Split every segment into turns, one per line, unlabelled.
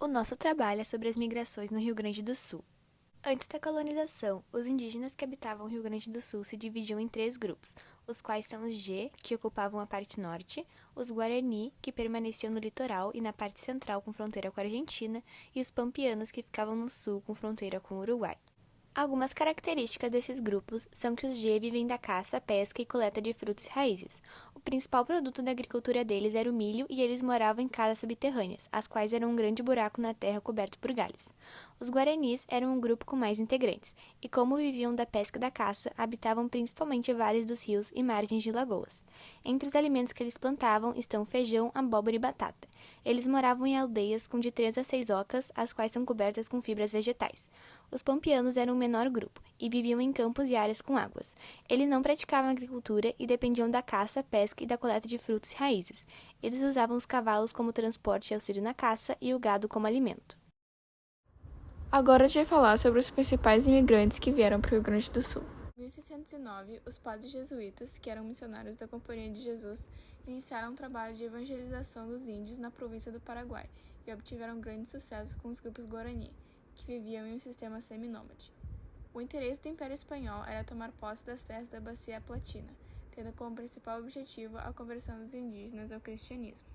O nosso trabalho é sobre as migrações no Rio Grande do Sul. Antes da colonização, os indígenas que habitavam o Rio Grande do Sul se dividiam em 3 grupos, os quais são os G, que ocupavam a parte norte, os Guarani, que permaneciam no litoral e na parte central com fronteira com a Argentina, e os Pampianos, que ficavam no sul com fronteira com o Uruguai. Algumas características desses grupos são que os G vivem da caça, pesca e coleta de frutos e raízes. O principal produto da agricultura deles era o milho e eles moravam em casas subterrâneas, as quais eram um grande buraco na terra coberto por galhos. Os Guaranis eram um grupo com mais integrantes, e como viviam da pesca e da caça, habitavam principalmente vales dos rios e margens de lagoas. Entre os alimentos que eles plantavam estão feijão, abóbora e batata. Eles moravam em aldeias com de 3 a 6 ocas, as quais são cobertas com fibras vegetais. Os pampianos eram o menor grupo e viviam em campos e áreas com águas. Eles não praticavam agricultura e dependiam da caça, pesca e da coleta de frutos e raízes. Eles usavam os cavalos como transporte e auxílio na caça e o gado como alimento.
Agora a gente vai falar sobre os principais imigrantes que vieram para o Rio Grande do Sul. Em 1609, os padres jesuítas, que eram missionários da Companhia de Jesus, iniciaram um trabalho de evangelização dos índios na província do Paraguai e obtiveram grande sucesso com os grupos Guarani, que viviam em um sistema seminômade. O interesse do Império Espanhol era tomar posse das terras da Bacia Platina, tendo como principal objetivo a conversão dos indígenas ao cristianismo.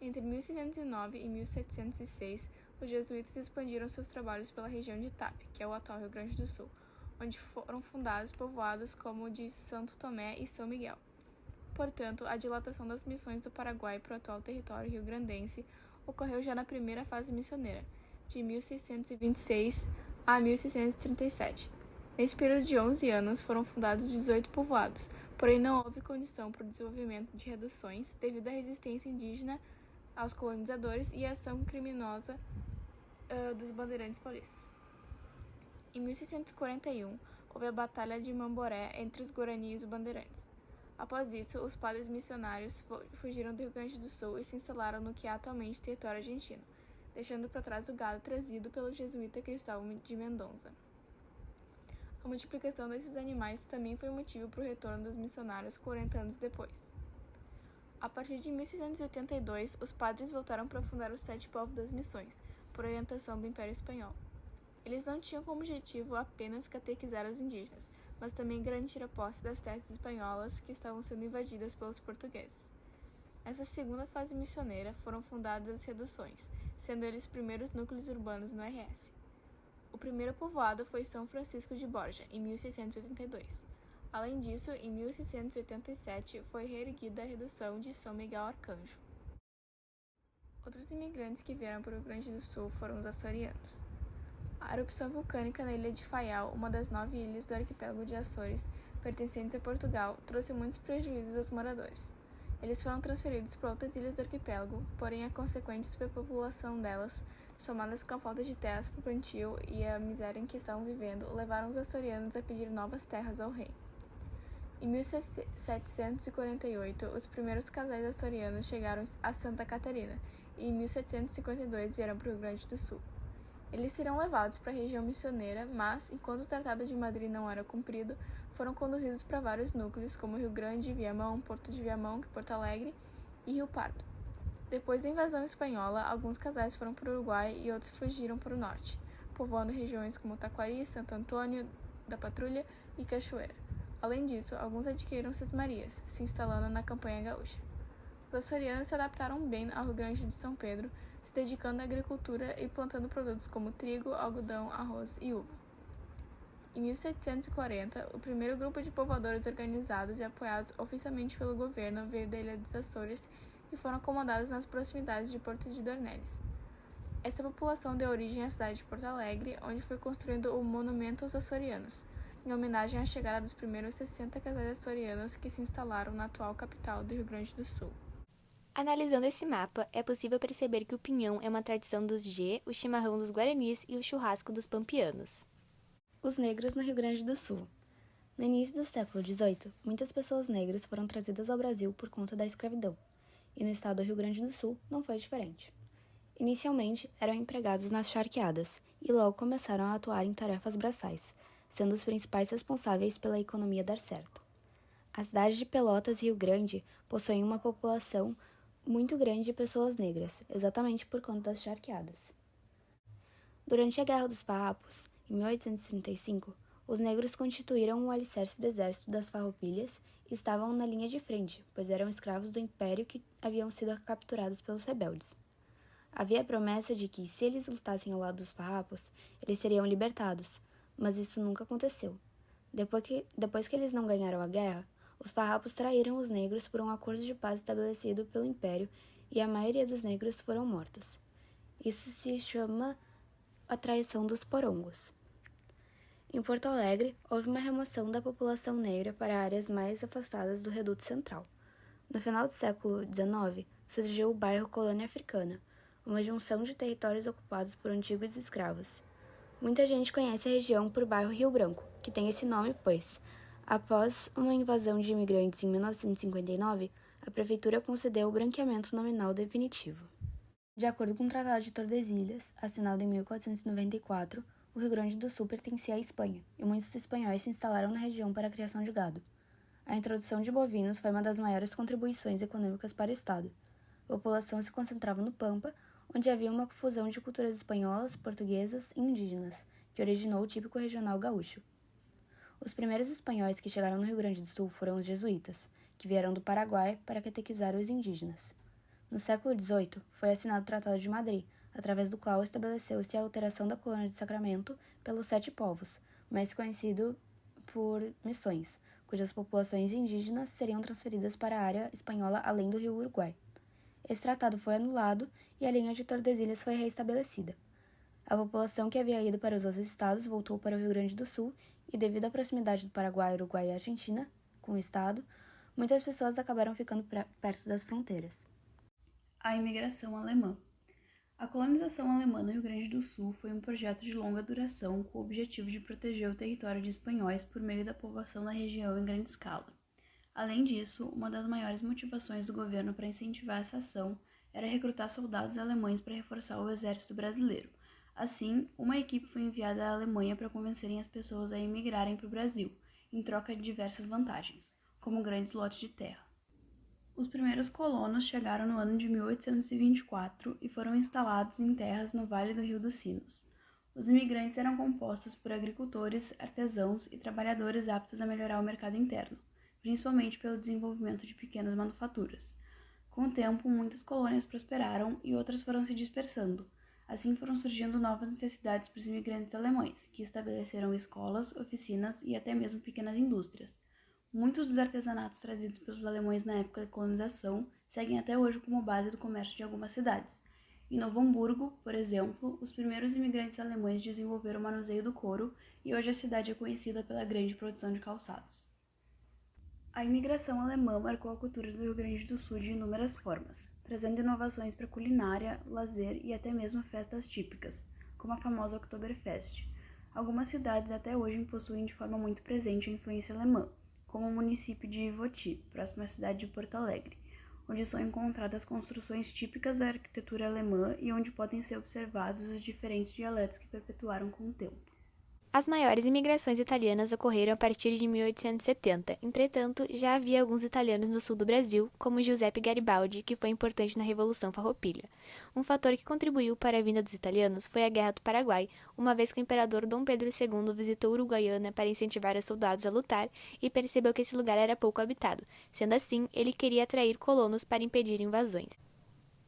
Entre 1609 e 1706, os jesuítas expandiram seus trabalhos pela região de Itape, que é o atual Rio Grande do Sul, onde foram fundados povoados como o de Santo Tomé e São Miguel. Portanto, a dilatação das missões do Paraguai para o atual território rio-grandense ocorreu já na primeira fase missioneira, de 1626 a 1637. Nesse período de 11 anos, foram fundados 18 povoados, porém não houve condição para o desenvolvimento de reduções devido à resistência indígena aos colonizadores e à ação criminosa dos bandeirantes paulistas. Em 1641, houve a Batalha de Mamboré entre os Guarani e os bandeirantes. Após isso, os padres missionários fugiram do Rio Grande do Sul e se instalaram no que é atualmente território argentino, deixando para trás o gado trazido pelo jesuíta Cristóvão de Mendonça. A multiplicação desses animais também foi motivo para o retorno dos missionários 40 anos depois. A partir de 1682, os padres voltaram para fundar os 7 povos das missões, por orientação do Império Espanhol. Eles não tinham como objetivo apenas catequizar os indígenas, mas também garantir a posse das terras espanholas que estavam sendo invadidas pelos portugueses. Nessa segunda fase missioneira foram fundadas as reduções, sendo eles os primeiros núcleos urbanos no RS. O primeiro povoado foi São Francisco de Borja, em 1682. Além disso, em 1687 foi reerguida a redução de São Miguel Arcanjo. Outros imigrantes que vieram para o Rio Grande do Sul foram os açorianos. A erupção vulcânica na ilha de Faial, uma das 9 ilhas do arquipélago de Açores, pertencentes a Portugal, trouxe muitos prejuízos aos moradores. Eles foram transferidos para outras ilhas do arquipélago, porém a consequente superpopulação delas, somadas com a falta de terras para o plantio e a miséria em que estavam vivendo, levaram os açorianos a pedir novas terras ao rei. Em 1748, os primeiros casais açorianos chegaram a Santa Catarina e em 1752 vieram para o Rio Grande do Sul. Eles serão levados para a região missioneira, mas, enquanto o Tratado de Madrid não era cumprido, foram conduzidos para vários núcleos, como Rio Grande, Viamão, Porto de Viamão, Porto Alegre e Rio Pardo. Depois da invasão espanhola, alguns casais foram para o Uruguai e outros fugiram para o norte, povoando regiões como Taquari, Santo Antônio da Patrulha e Cachoeira. Além disso, alguns adquiriram Sesmarias, se instalando na campanha gaúcha. Os açorianos se adaptaram bem ao Rio Grande de São Pedro, se dedicando à agricultura e plantando produtos como trigo, algodão, arroz e uva. Em 1740, o primeiro grupo de povoadores organizados e apoiados oficialmente pelo governo veio da Ilha dos Açores e foram acomodados nas proximidades de Porto de Dornelles. Essa população deu origem à cidade de Porto Alegre, onde foi construído o Monumento aos Açorianos, em homenagem à chegada dos primeiros 60 casais açorianos que se instalaram na atual capital do Rio Grande do Sul.
Analisando esse mapa, é possível perceber que o pinhão é uma tradição dos G, o chimarrão dos Guaranis e o churrasco dos Pampianos.
Os negros no Rio Grande do Sul. No início do século XVIII, muitas pessoas negras foram trazidas ao Brasil por conta da escravidão, e no estado do Rio Grande do Sul não foi diferente. Inicialmente, eram empregados nas charqueadas e logo começaram a atuar em tarefas braçais, sendo os principais responsáveis pela economia dar certo. A cidade de Pelotas e Rio Grande possuem uma população muito grande de pessoas negras, exatamente por conta das charqueadas. Durante a Guerra dos Farrapos, em 1835, os negros constituíram o alicerce do exército das Farroupilhas e estavam na linha de frente, pois eram escravos do império que haviam sido capturados pelos rebeldes. Havia a promessa de que, se eles lutassem ao lado dos farrapos, eles seriam libertados, mas isso nunca aconteceu. Depois que eles não ganharam a guerra, os farrapos traíram os negros por um acordo de paz estabelecido pelo império e a maioria dos negros foram mortos. Isso se chama a traição dos porongos. Em Porto Alegre, houve uma remoção da população negra para áreas mais afastadas do Reduto Central. No final do século XIX, surgiu o bairro Colônia Africana, uma junção de territórios ocupados por antigos escravos. Muita gente conhece a região por bairro Rio Branco, que tem esse nome pois, após uma invasão de imigrantes em 1959, a prefeitura concedeu o branqueamento nominal definitivo. De acordo com o Tratado de Tordesilhas, assinado em 1494, o Rio Grande do Sul pertencia à Espanha, e muitos espanhóis se instalaram na região para a criação de gado. A introdução de bovinos foi uma das maiores contribuições econômicas para o estado. A população se concentrava no Pampa, onde havia uma fusão de culturas espanholas, portuguesas e indígenas, que originou o típico regional gaúcho. Os primeiros espanhóis que chegaram no Rio Grande do Sul foram os jesuítas, que vieram do Paraguai para catequizar os indígenas. No século XVIII, foi assinado o Tratado de Madrid, através do qual estabeleceu-se a alteração da colônia de Sacramento pelos Sete Povos, mais conhecido por Missões, cujas populações indígenas seriam transferidas para a área espanhola além do rio Uruguai. Esse tratado foi anulado e a linha de Tordesilhas foi reestabelecida. A população que havia ido para os outros estados voltou para o Rio Grande do Sul e, devido à proximidade do Paraguai, Uruguai e Argentina com o estado, muitas pessoas acabaram ficando perto das fronteiras.
A imigração alemã. A colonização alemã no Rio Grande do Sul foi um projeto de longa duração com o objetivo de proteger o território de espanhóis por meio da povoação da região em grande escala. Além disso, uma das maiores motivações do governo para incentivar essa ação era recrutar soldados alemães para reforçar o exército brasileiro. Assim, uma equipe foi enviada à Alemanha para convencerem as pessoas a emigrarem para o Brasil, em troca de diversas vantagens, como grandes lotes de terra. Os primeiros colonos chegaram no ano de 1824 e foram instalados em terras no Vale do Rio dos Sinos. Os imigrantes eram compostos por agricultores, artesãos e trabalhadores aptos a melhorar o mercado interno, principalmente pelo desenvolvimento de pequenas manufaturas. Com o tempo, muitas colônias prosperaram e outras foram se dispersando. Assim foram surgindo novas necessidades para os imigrantes alemães, que estabeleceram escolas, oficinas e até mesmo pequenas indústrias. Muitos dos artesanatos trazidos pelos alemães na época da colonização seguem até hoje como base do comércio de algumas cidades. Em Novo Hamburgo, por exemplo, os primeiros imigrantes alemães desenvolveram o manuseio do couro e hoje a cidade é conhecida pela grande produção de calçados. A imigração alemã marcou a cultura do Rio Grande do Sul de inúmeras formas, trazendo inovações para culinária, lazer e até mesmo festas típicas, como a famosa Oktoberfest. Algumas cidades até hoje possuem de forma muito presente a influência alemã, como o município de Ivoti, próximo à cidade de Porto Alegre, onde são encontradas construções típicas da arquitetura alemã e onde podem ser observados os diferentes dialetos que perpetuaram com o tempo.
As maiores imigrações italianas ocorreram a partir de 1870. Entretanto, já havia alguns italianos no sul do Brasil, como Giuseppe Garibaldi, que foi importante na Revolução Farroupilha. Um fator que contribuiu para a vinda dos italianos foi a Guerra do Paraguai, uma vez que o imperador Dom Pedro II visitou Uruguaiana para incentivar os soldados a lutar e percebeu que esse lugar era pouco habitado. Sendo assim, ele queria atrair colonos para impedir invasões.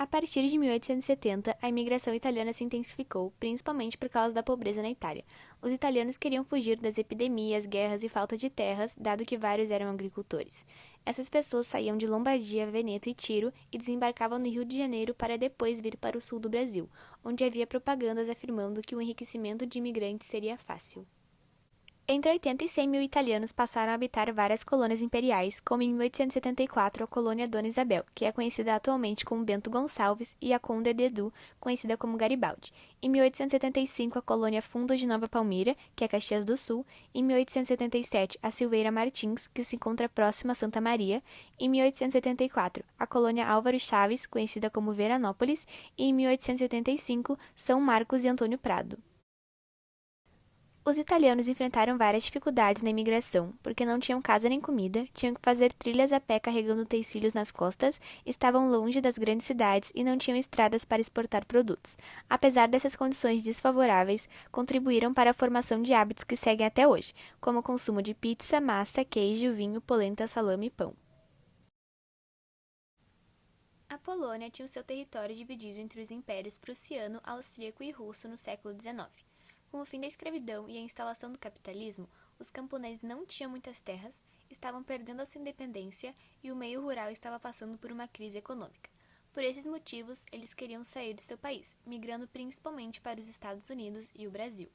A partir de 1870, a imigração italiana se intensificou, principalmente por causa da pobreza na Itália. Os italianos queriam fugir das epidemias, guerras e falta de terras, dado que vários eram agricultores. Essas pessoas saíam de Lombardia, Veneto e Tiro e desembarcavam no Rio de Janeiro para depois vir para o sul do Brasil, onde havia propagandas afirmando que o enriquecimento de imigrantes seria fácil. Entre 80 e 100 mil italianos passaram a habitar várias colônias imperiais, como em 1874 a colônia Dona Isabel, que é conhecida atualmente como Bento Gonçalves, e a Conde de Edu, conhecida como Garibaldi. Em 1875 a colônia Fundo de Nova Palmira, que é Caxias do Sul. Em 1877 a Silveira Martins, que se encontra próxima a Santa Maria. Em 1874 a colônia Álvaro Chaves, conhecida como Veranópolis. E em 1885 São Marcos e Antônio Prado. Os italianos enfrentaram várias dificuldades na imigração, porque não tinham casa nem comida, tinham que fazer trilhas a pé carregando utensílios nas costas, estavam longe das grandes cidades e não tinham estradas para exportar produtos. Apesar dessas condições desfavoráveis, contribuíram para a formação de hábitos que seguem até hoje, como o consumo de pizza, massa, queijo, vinho, polenta, salame e pão. A Polônia tinha o seu território dividido entre os impérios prussiano, austríaco e russo no século XIX. Com o fim da escravidão e a instalação do capitalismo, os camponeses não tinham muitas terras, estavam perdendo a sua independência e o meio rural estava passando por uma crise econômica. Por esses motivos, eles queriam sair de seu país, migrando principalmente para os Estados Unidos e o Brasil.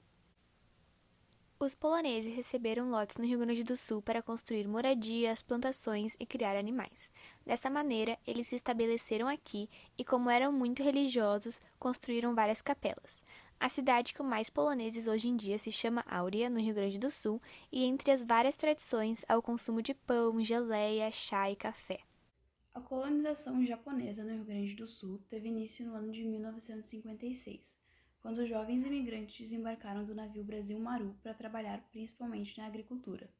Os poloneses receberam lotes no Rio Grande do Sul para construir moradias, plantações e criar animais. Dessa maneira, eles se estabeleceram aqui e, como eram muito religiosos, construíram várias capelas. A cidade com mais poloneses hoje em dia se chama Áurea, no Rio Grande do Sul, e entre as várias tradições há o consumo de pão, geleia, chá e café.
A colonização japonesa no Rio Grande do Sul teve início no ano de 1956, quando os jovens imigrantes desembarcaram do navio Brasil Maru para trabalhar principalmente na agricultura.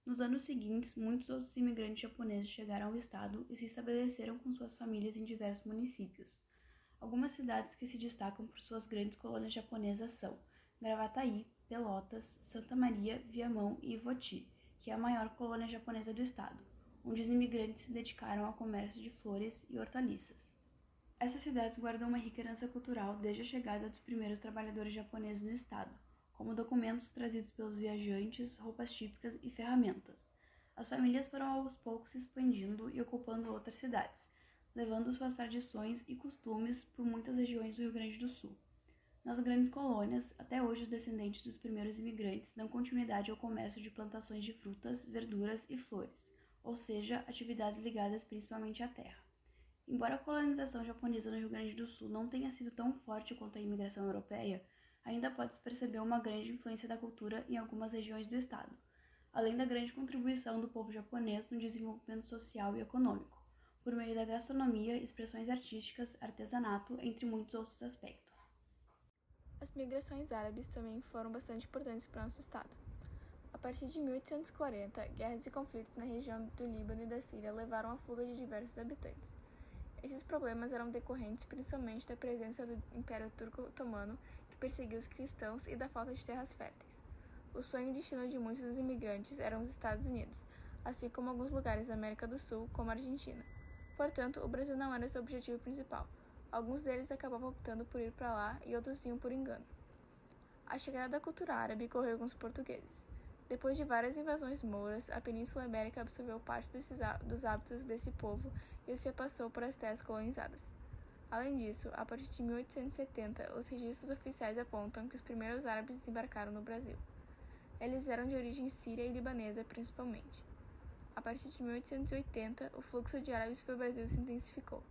Nos anos seguintes, muitos outros imigrantes japoneses chegaram ao estado e se estabeleceram com suas famílias em diversos municípios. Algumas cidades que se destacam por suas grandes colônias japonesas são Gravataí, Pelotas, Santa Maria, Viamão e Ivoti, que é a maior colônia japonesa do estado, onde os imigrantes se dedicaram ao comércio de flores e hortaliças. Essas cidades guardam uma rica herança cultural desde a chegada dos primeiros trabalhadores japoneses no estado, como documentos trazidos pelos viajantes, roupas típicas e ferramentas. As famílias foram aos poucos se expandindo e ocupando outras cidades, levando suas tradições e costumes por muitas regiões do Rio Grande do Sul. Nas grandes colônias, até hoje os descendentes dos primeiros imigrantes dão continuidade ao comércio de plantações de frutas, verduras e flores, ou seja, atividades ligadas principalmente à terra. Embora a colonização japonesa no Rio Grande do Sul não tenha sido tão forte quanto a imigração europeia, ainda pode-se perceber uma grande influência da cultura em algumas regiões do estado, além da grande contribuição do povo japonês no desenvolvimento social e econômico, por meio da gastronomia, expressões artísticas, artesanato, entre muitos outros aspectos.
As migrações árabes também foram bastante importantes para nosso estado. A partir de 1840, guerras e conflitos na região do Líbano e da Síria levaram à fuga de diversos habitantes. Esses problemas eram decorrentes principalmente da presença do Império Turco-Otomano, que perseguia os cristãos, e da falta de terras férteis. O sonho e destino de muitos dos imigrantes eram os Estados Unidos, assim como alguns lugares da América do Sul, como a Argentina. Portanto, o Brasil não era seu objetivo principal. Alguns deles acabavam optando por ir para lá e outros iam por engano. A chegada da cultura árabe correu com os portugueses. Depois de várias invasões mouras, a Península Ibérica absorveu parte dos hábitos desse povo e os repassou para as terras colonizadas. Além disso, a partir de 1870, os registros oficiais apontam que os primeiros árabes desembarcaram no Brasil. Eles eram de origem síria e libanesa principalmente. A partir de 1880, o fluxo de árabes para o Brasil se intensificou.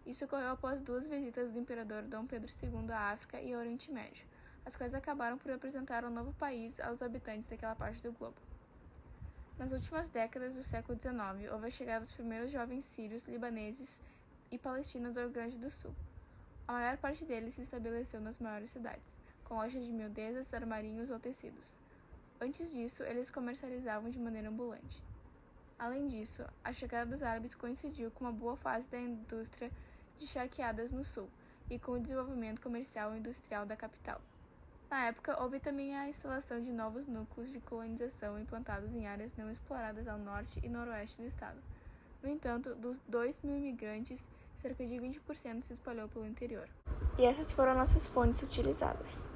Isso ocorreu após 2 visitas do imperador Dom Pedro II à África e ao Oriente Médio, as quais acabaram por apresentar um novo país aos habitantes daquela parte do globo. Nas últimas décadas do século XIX, houve a chegada dos primeiros jovens sírios, libaneses e palestinos ao Rio Grande do Sul. A maior parte deles se estabeleceu nas maiores cidades, com lojas de miudezas, armarinhos ou tecidos. Antes disso, eles comercializavam de maneira ambulante. Além disso, a chegada dos árabes coincidiu com uma boa fase da indústria de charqueadas no sul e com o desenvolvimento comercial e industrial da capital. Na época, houve também a instalação de novos núcleos de colonização implantados em áreas não exploradas ao norte e noroeste do estado. No entanto, dos 2.000 imigrantes, cerca de 20% se espalhou pelo interior. E essas foram nossas fontes utilizadas.